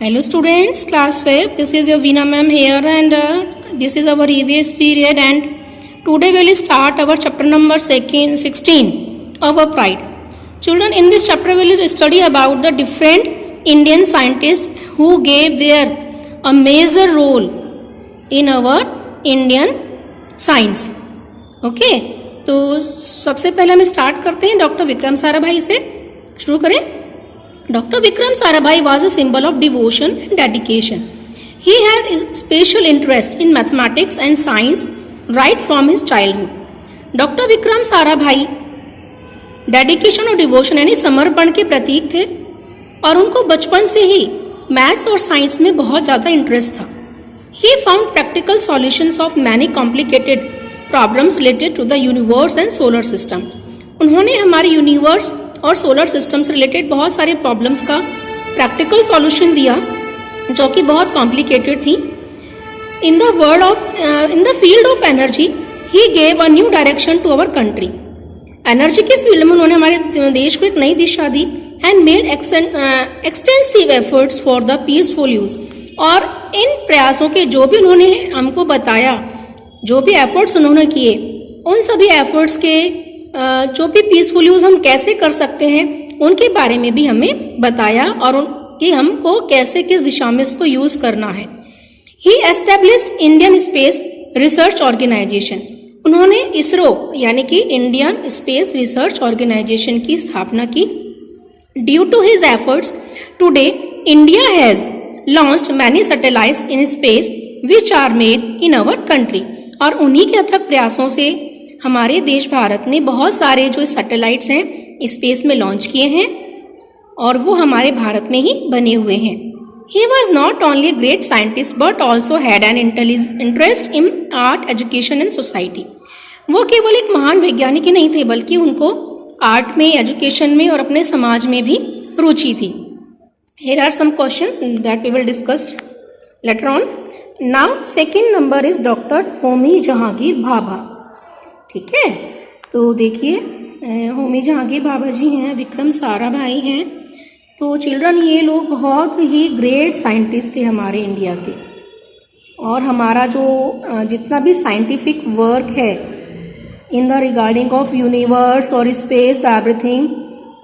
Hello students, class 5. This is your Veena ma'am here and this is our EVS period and today we will start our chapter number 16, our pride. Children, in this chapter we will study about the different Indian scientists who gave their a major role in our Indian science. Okay, तो सबसे पहले हम start करते हैं doctor Vikram Sarabhai से. शुरू करें. Dr. Vikram Sarabhai was a symbol of devotion and dedication. He had a special interest in mathematics and science right from his childhood. Dr. Vikram Sarabhai dedication और डिवोशन यानी समर्पण के प्रतीक थे और उनको बचपन से ही मैथ्स और साइंस में बहुत ज़्यादा इंटरेस्ट था. He found practical solutions of many complicated problems related to the universe and solar system. उन्होंने हमारे यूनिवर्स और सोलर सिस्टम से रिलेटेड बहुत सारे प्रॉब्लम्स का प्रैक्टिकल सॉल्यूशन दिया जो कि बहुत कॉम्प्लिकेटेड थी. In the field of energy he gave a new direction to our country. Energy के फील्ड में उन्होंने हमारे देश को एक नई दिशा दी and made extensive efforts for the peaceful use. और इन प्रयासों के जो भी उन्होंने हमको बताया, जो भी एफर्ट्स उन्होंने किए, उन सभी एफर्ट्स के जो भी पीसफुल यूज हम कैसे कर सकते हैं उनके बारे में भी हमें बताया और कि हमको कैसे किस दिशा में उसको यूज करना है. He established Indian space research organisation. उन्होंने इसरो यानी कि इंडियन स्पेस रिसर्च ऑर्गेनाइजेशन की स्थापना की. Due to his efforts today India has launched many satellites in space which are made in our country. और उन्हीं के अथक प्रयासों से हमारे देश भारत ने बहुत सारे जो सैटेलाइट्स हैं स्पेस में लॉन्च किए हैं और वो हमारे भारत में ही बने हुए हैं. He was not only great scientist but also had an interest in art, education and society. वो केवल एक महान वैज्ञानिक ही नहीं थे बल्कि उनको आर्ट में, एजुकेशन में और अपने समाज में भी रुचि थी. Here are some questions that we will discuss later on. Now second number is doctor Homi Jehangir Bhabha. ठीक है, तो देखिए होमी जहांगीर भाभा जी हैं, विक्रम साराभाई हैं. तो चिल्ड्रन ये लोग बहुत ही ग्रेट साइंटिस्ट थे हमारे इंडिया के. और हमारा जो जितना भी साइंटिफिक वर्क है in the regarding of universe और space everything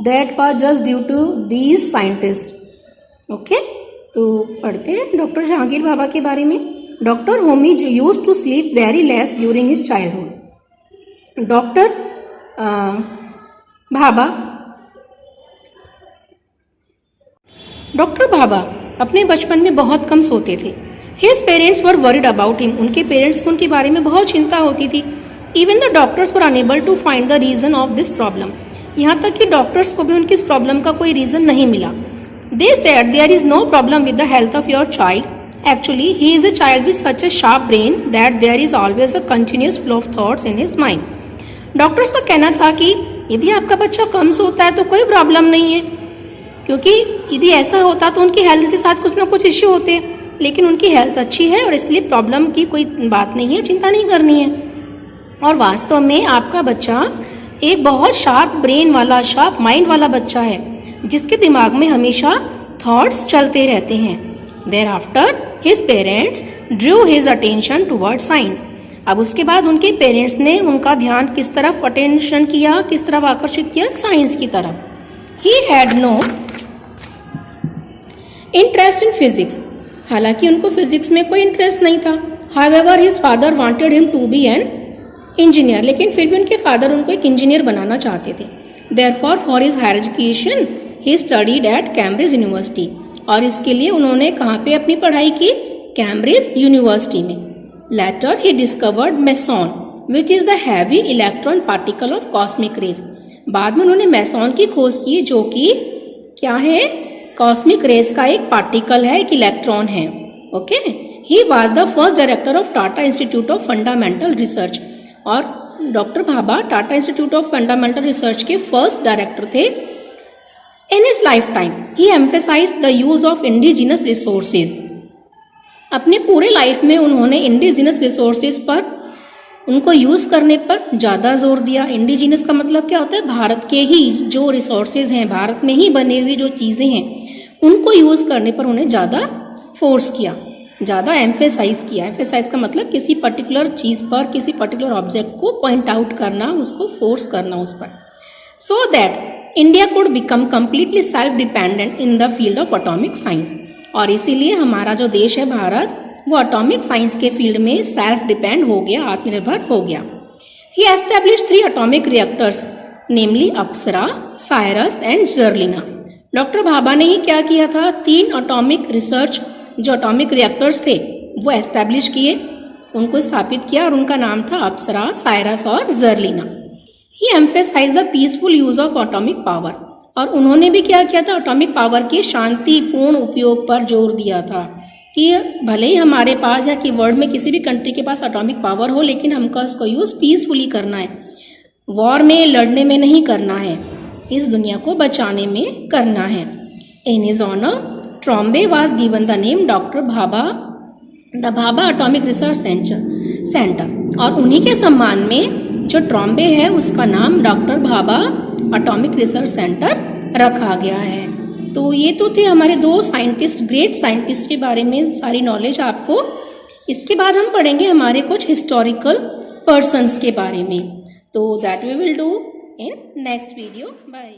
that was just due to these scientists. Okay, तो पढ़ते हैं डॉक्टर जहांगीर भाभा के बारे में. Doctor Homi used to sleep very less during his childhood. Doctor Bhabha अपने बचपन में बहुत कम सोते थे. His parents were worried about him. उनके पेरेंट्स को उनके बारे में बहुत चिंता होती थी. Even the doctors were unable to find the reason of this problem. यहाँ तक कि डॉक्टर्स को भी उनकी इस प्रॉब्लम का कोई रीजन नहीं मिला. They said there is no problem with the health of your child. Actually, he is a child with such a sharp brain that there is always a continuous flow of thoughts in his mind. Doctors का कहना था कि यदि आपका बच्चा कम सोता है तो कोई प्रॉब्लम नहीं है, क्योंकि यदि ऐसा होता तो उनकी हेल्थ के साथ कुछ ना कुछ इश्यू होते. लेकिन उनकी हेल्थ अच्छी है और इसलिए प्रॉब्लम की कोई बात नहीं है, चिंता नहीं करनी है. और वास्तव में आपका बच्चा एक बहुत शार्प ब्रेन वाला, शार्प माइंड वाला बच्चा है जिसके दिमाग में हमेशा थॉट्स चलते रहते हैं. Thereafter, his parents drew his attention toward science. अब उसके बाद उनके पेरेंट्स ने उनका ध्यान किस तरफ अटेंशन किया, किस तरफ आकर्षित किया? साइंस की तरफ. He had no interest in physics. हालांकि उनको फिजिक्स में कोई इंटरेस्ट नहीं था. However, his father wanted him to be an engineer. लेकिन फिर भी उनके फादर उनको एक इंजीनियर बनाना चाहते थे. Therefore, for his higher education, he studied at Cambridge University. और इसके लिए उन्होंने कहाँ पे अपनी पढ़ाई की? कैम्ब्रिज यूनिवर्सिटी में. लेटर ही discovered meson which is the heavy electron particle of cosmic rays. बाद में उन्होंने मेसॉन की खोज की जो कि क्या है? कॉस्मिक रेज का एक पार्टिकल है, एक इलेक्ट्रॉन है. Okay, he was the first director of Tata institute of fundamental research. और doctor Bhabha Tata institute of fundamental research के फर्स्ट डायरेक्टर थे. In his lifetime, he emphasized the use of indigenous resources. अपने पूरे लाइफ में उन्होंने इंडिजिनस रिसोर्सेज पर, उनको use करने पर ज़्यादा जोर दिया. इंडिजिनस का मतलब क्या होता है? भारत के ही जो रिसोर्सेज हैं, भारत में ही बने हुई जो चीज़ें हैं उनको यूज़ करने पर उन्हें ज़्यादा फोर्स किया, ज़्यादा एम्फेसाइज किया। एम्फेसाइज का मतलब किसी पर्टिकुलर चीज़ पर, किसी पर्टिकुलर ऑब्जेक्ट को पॉइंट आउट करना, उसको फोर्स करना उस पर, so that India could become completely self dependent in the field of atomic science. और इसीलिए हमारा जो देश है भारत, वो एटॉमिक साइंस के फील्ड में सेल्फ डिपेंड हो गया, आत्मनिर्भर हो गया। He established 3 atomic reactors, namely Apsara, Cyrus and Zerlina. Doctor Bhabha ने ही क्या किया था, 3 एटॉमिक रिसर्च जो एटॉमिक रिएक्टर्स थे वो एस्टेब्लिश किए, उनको स्थापित किया और उनका नाम था अप्सरा, साइरस और Zerlina. He emphasise the peaceful use of atomic power, और उन्होंने भी क्या किया था, एटॉमिक पावर के शांतिपूर्ण उपयोग पर जोर दिया था कि भले ही हमारे पास या कि वर्ल्ड में किसी भी कंट्री के पास एटॉमिक पावर हो, लेकिन हमको उसको यूज़ पीसफुली करना है, वॉर में लड़ने में नहीं करना है, इस दुनिया को बचाने में करना है। In his honour Trombay was given the name doctor Bhabha, the Bhabha atomic research centre, और उन्हीं के सम्मान में जो ट्रॉम्बे है उसका नाम doctor Bhabha atomic research centre रखा गया है। तो ये तो थे हमारे 2 साइंटिस्ट, ग्रेट साइंटिस्ट के बारे में सारी नॉलेज आपको। इसके बाद हम पढ़ेंगे हमारे कुछ हिस्टोरिकल पर्सन्स के बारे में, तो that we will do in next video. Bye.